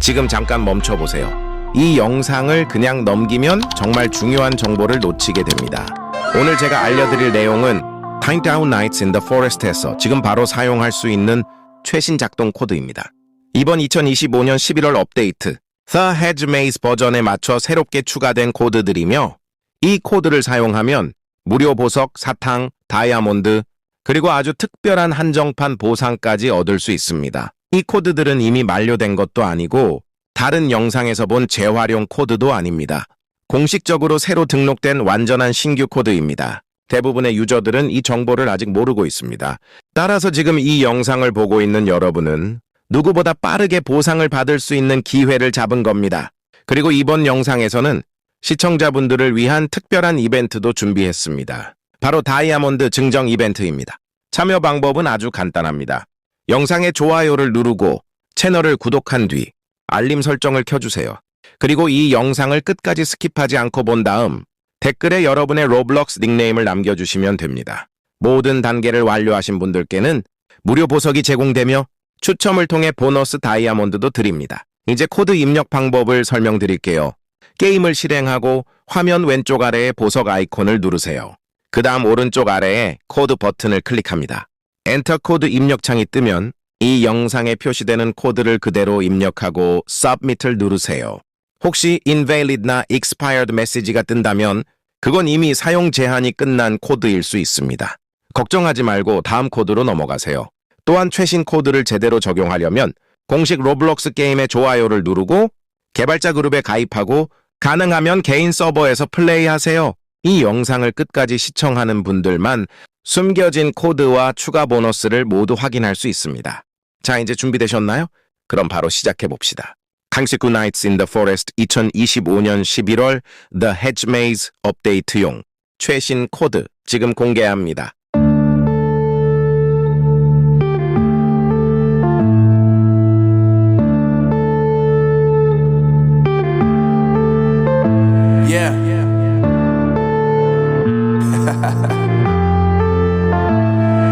지금 잠깐 멈춰보세요. 이 영상을 그냥 넘기면 정말 중요한 정보를 놓치게 됩니다. 오늘 제가 알려드릴 내용은 Time Down Nights in the Forest에서 지금 바로 사용할 수 있는 최신 작동 코드입니다. 이번 2025년 11월 업데이트 The Hedge Maze 버전에 맞춰 새롭게 추가된 코드들이며 이 코드를 사용하면 무료 보석, 사탕, 다이아몬드, 그리고 아주 특별한 한정판 보상까지 얻을 수 있습니다. 이 코드들은 이미 만료된 것도 아니고 다른 영상에서 본 재활용 코드도 아닙니다. 공식적으로 새로 등록된 완전한 신규 코드입니다. 대부분의 유저들은 이 정보를 아직 모르고 있습니다. 따라서 지금 이 영상을 보고 있는 여러분은 누구보다 빠르게 보상을 받을 수 있는 기회를 잡은 겁니다. 그리고 이번 영상에서는 시청자분들을 위한 특별한 이벤트도 준비했습니다. 바로 다이아몬드 증정 이벤트입니다. 참여 방법은 아주 간단합니다. 영상에 좋아요를 누르고 채널을 구독한 뒤 알림 설정을 켜주세요. 그리고 이 영상을 끝까지 스킵하지 않고 본 다음 댓글에 여러분의 로블록스 닉네임을 남겨주시면 됩니다. 모든 단계를 완료하신 분들께는 무료 보석이 제공되며 추첨을 통해 보너스 다이아몬드도 드립니다. 이제 코드 입력 방법을 설명드릴게요. 게임을 실행하고 화면 왼쪽 아래에 보석 아이콘을 누르세요. 그 다음 오른쪽 아래에 코드 버튼을 클릭합니다. 엔터 코드 입력창이 뜨면 이 영상에 표시되는 코드를 그대로 입력하고 Submit을 누르세요. 혹시 Invalid나 Expired 메시지가 뜬다면 그건 이미 사용 제한이 끝난 코드일 수 있습니다. 걱정하지 말고 다음 코드로 넘어가세요. 또한 최신 코드를 제대로 적용하려면 공식 로블록스 게임의 좋아요를 누르고 개발자 그룹에 가입하고 가능하면 개인 서버에서 플레이하세요. 이 영상을 끝까지 시청하는 분들만 숨겨진 코드와 추가 보너스를 모두 확인할 수 있습니다. 자, 이제 준비되셨나요? 그럼 바로 시작해봅시다. 강식구 Nights in the Forest 2025년 11월 The Hedge Maze 업데이트용 최신 코드 지금 공개합니다.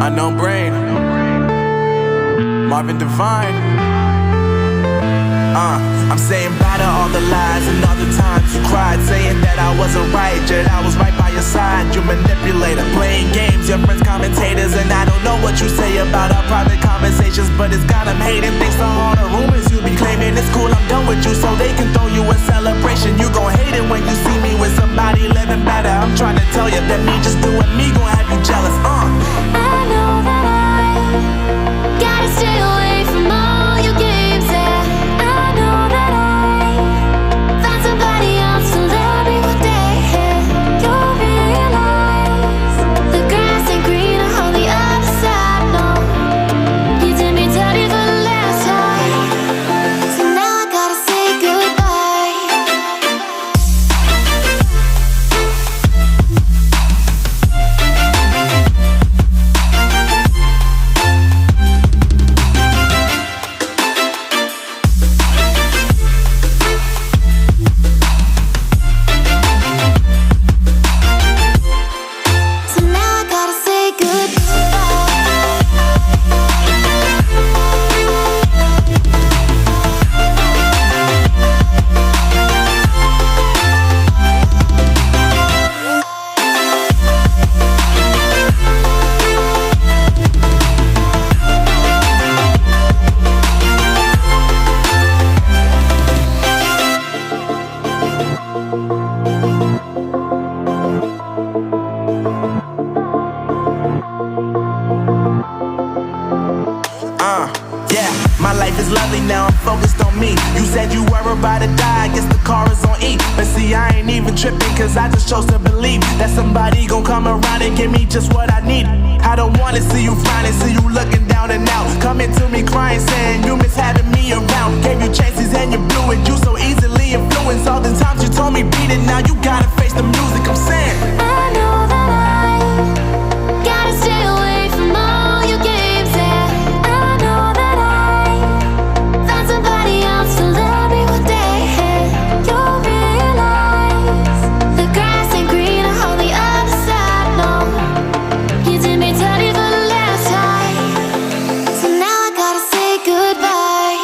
Unknown brain, Marvin Divine. I'm saying bye to all the lies and all the times you cried, saying that I wasn't right, yet I was right by your side. You manipulator, playing games, your friends commentators, and I don't know what you say about our private conversations, but it's got them hating. Thanks to all the rumors you be claiming, it's cool, I'm done with you, so they can throw you a celebration. You gon' hate it when you see me with somebody living better. I'm trying to tell you that me just doing me gon' have you jealous. I know that I gotta stay away from all your games, yeah. I know that I found somebody else to love me one day, yeah. You'll realize the grass ain't greener on the other side, no. You did me dirty for the last time, so now I gotta say goodbye. So now I gotta say Yeah, my life is lovely now, I'm focused on me. You said you were about to die, I guess the car is on E. But see, I ain't even tripping, cause I just chose to believe that somebody gon' come around and give me just what I need. I don't wanna see you frowning, see you looking down and out, coming to me crying, saying you miss having me around. Gave you chances and you blew it, you so easily influenced. All the times you told me beat it, now you gotta face the music. I'm saying I know that I gotta stay away from all your games, yeah. I know that I found somebody else to love me one day, yeah. You'll realize the grass ain't greener on the other side, no. You did me dirty for the last time, so now I gotta say goodbye.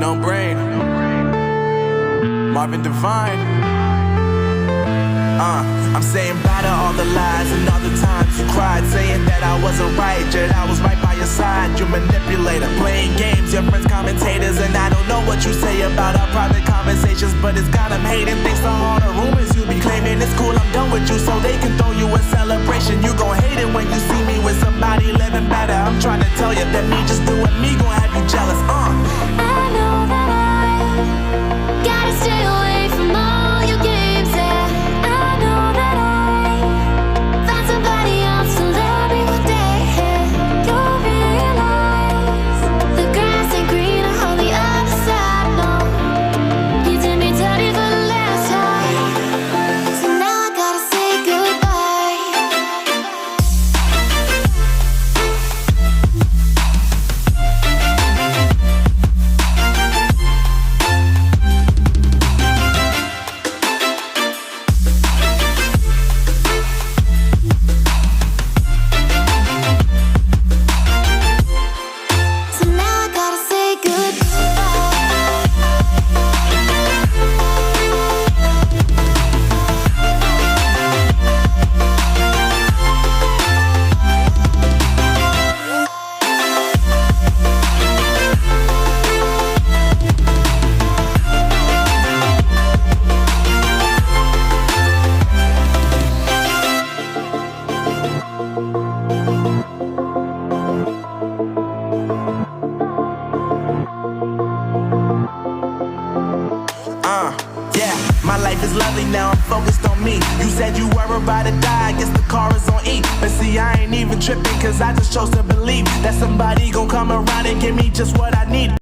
No brain. Marvin Devine. I'm saying bye to all the lies and all the times you cried, saying that I wasn't right, yet I was right by your side. You manipulator, playing games, your friends commentators, and I don't know what you say about our private conversations, but it's got them hating. Thanks to all the rumors you be claiming. It's cool, I'm done with you, so they can throw you a celebration. You gon' hate it when you see me with somebody living better. I'm trying to tell you that me just doing me gon' have you jealous. I know that I gotta stay away from all your games. Yeah, I know that I found somebody else to love me one day. You'll realize the grass ain't greener on the other side. No, you did me dirty for the last time, so now I gotta say goodbye. So now I gotta say goodbye. Yeah, my life is lovely now, I'm focused on me. You said you were about to die, I guess the car is on E. But see, I ain't even tripping, cause I just chose to believe that somebody gon' come around and give me just what I need.